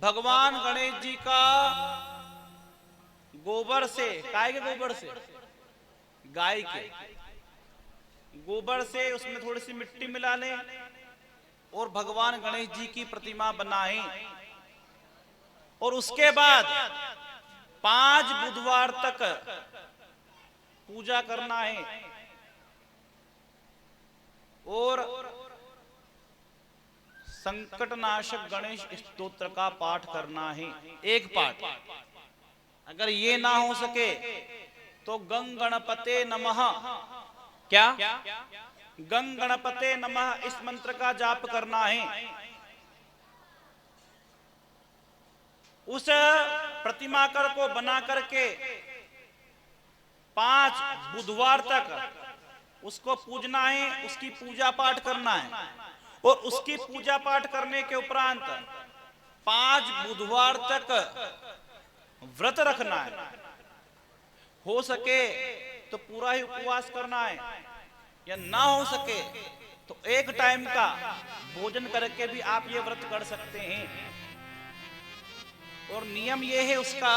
भगवान गणेश जी का गोबर से, गाय के गोबर से, गाय के गोबर से उसमें थोड़ी सी मिट्टी मिला लें और भगवान गणेश जी की प्रतिमा बनाएं और उसके बाद 5 बुधवार तक पूजा करना है और संकटनाशक गणेश स्तोत्र का पाठ करना है, एक पाठ। अगर ये ना हो सके तो गंग गणपते नमः, क्या गंग गणपते नमः, इस मंत्र का जाप करना है। उस प्रतिमाकर को बना करके 5 बुधवार तक उसको पूजना है, उसकी पूजा पाठ करना है और उसकी पूजा पाठ करने के उपरांत 5 बुधवार तक व्रत रखना है। हो सके तो पूरा ही उपवास करना है, या ना हो सके तो एक टाइम का भोजन करके भी आप ये व्रत कर सकते हैं। और नियम ये है उसका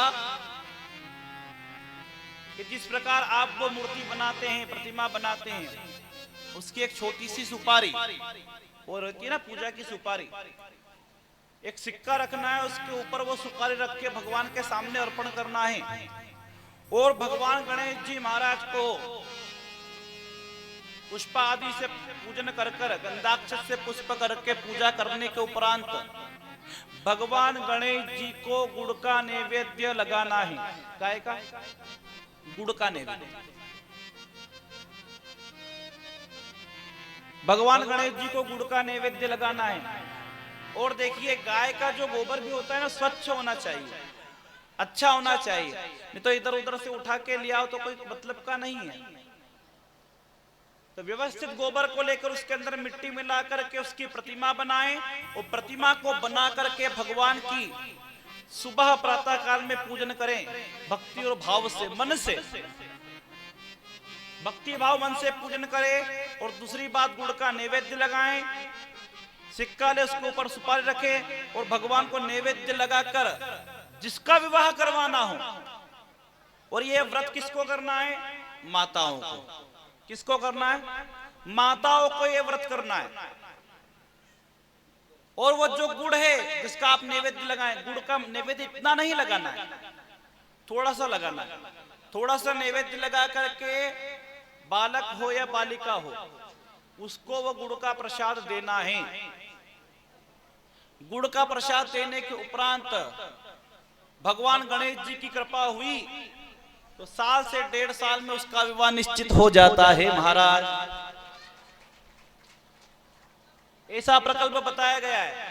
कि जिस प्रकार आप वो मूर्ति बनाते हैं, प्रतिमा बनाते हैं, उसकी एक छोटी सी सुपारी और होती है ना पूजा की सुपारी, एक सिक्का रखना है, उसके ऊपर वो सुपारी रख के भगवान के सामने अर्पण करना है और भगवान गणेश जी महाराज को पुष्प आदि से पूजन कर गंधाक्षत से पुष्प करके पूजा करने के उपरांत भगवान गणेश जी को गुड़ का नैवेद्य लगाना है। काय का? गुड़ का नैवेद्य। भगवान गणेश जी को गुड़ का नैवेद्य लगाना है। और देखिए, गाय का जो गोबर भी होता है ना, स्वच्छ होना चाहिए, अच्छा होना चाहिए, नहीं तो इधर उधर से उठा के ले आओ तो कोई मतलब का नहीं है। तो व्यवस्थित गोबर को लेकर उसके अंदर मिट्टी मिला करके उसकी प्रतिमा बनाएं और प्रतिमा को बना करके भगवान की सुबह प्रातः काल में पूजन करें, भक्ति और भाव से, मन से, भक्ति भाव मन से पूजन करें। और दूसरी बात, गुड़ का नैवेद्य लगाएं, सिक्का ले, उसके ऊपर सुपारी रखें और भगवान को नैवेद्य लगाकर जिसका विवाह करवाना हो, और ये व्रत किसको करना है? माताओं को। किसको करना है? माताओं को ये व्रत करना है। और वो जो गुड़ है जिसका आप नैवेद्य लगाएं, गुड़ का नैवेद्य इतना नहीं लगाना है, थोड़ा सा लगाना है। थोड़ा सा नैवेद्य लगा करके बालक हो या बालिका हो, उसको वो गुड़ का प्रसाद देना है। गुड़ का प्रसाद देने के उपरांत भगवान गणेश जी की कृपा हुई तो 1 से 1.5 साल में उसका विवाह निश्चित हो जाता है महाराज। ऐसा प्रकल्प बताया गया है।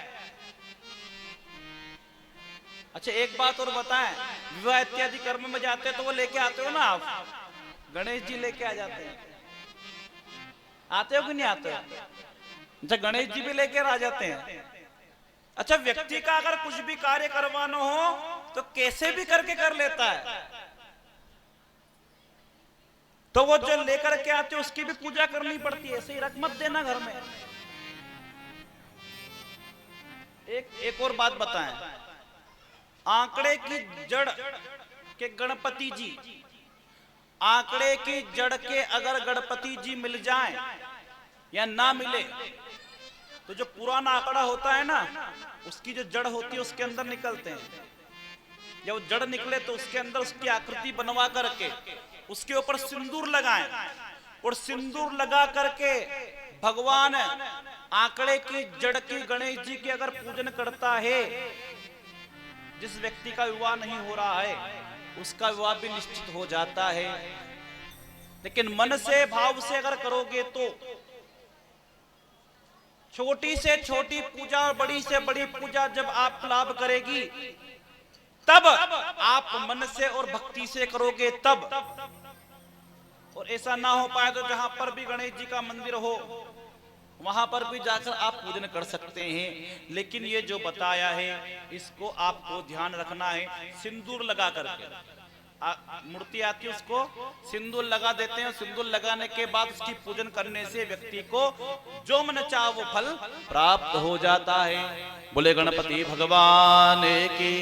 अच्छा, एक बात और बताएं, विवाह इत्यादि कर्म में जाते हैं तो वो लेके आते हो ना आप, गणेश जी लेके आ जाते हैं, आते हो कि नहीं आते हो? अच्छा, गणेश जी भी लेकर आ जाते हैं। अच्छा, व्यक्ति का अगर कुछ भी कार्य करवाना हो तो कैसे भी करके कर लेता है, तो वो जो लेकर के आते उसकी भी पूजा करनी पड़ती है। ऐसे ही रख मत देना घर में। एक और बात बताएं, आंकड़े की जड़ के गणपति जी, आंकड़े की जड़ के अगर गणपति जी मिल जाएं या ना मिले तो जो पुराना आंकड़ा होता है ना, उसकी जो जड़ होती है उसके अंदर निकलते हैं। जब जड़ निकले तो उसके अंदर उसकी आकृति बनवा करके उसके ऊपर सिंदूर लगाएं और सिंदूर लगा करके भगवान आंकड़े की जड़ की गणेश जी की अगर पूजन करता है, जिस व्यक्ति का विवाह नहीं हो रहा है उसका विवाह भी निश्चित हो जाता है। लेकिन मन से भाव से अगर करोगे तो छोटी से छोटी पूजा और बड़ी से बड़ी पूजा जब आप लाभ करेगी, तब आप मन से और भक्ति से करोगे तब। और ऐसा ना हो पाए तो जहां पर भी गणेश जी का मंदिर हो वहां पर भी जाकर आप पूजन कर सकते हैं। लेकिन ये जो बताया है इसको आपको ध्यान रखना है, सिंदूर लगा करके। मूर्ति आती है उसको सिंदूर लगा देते हैं। सिंदूर लगाने के बाद उसकी पूजन करने से व्यक्ति को जो मन चाहे वो फल प्राप्त हो जाता है। बोले गणपति भगवान की।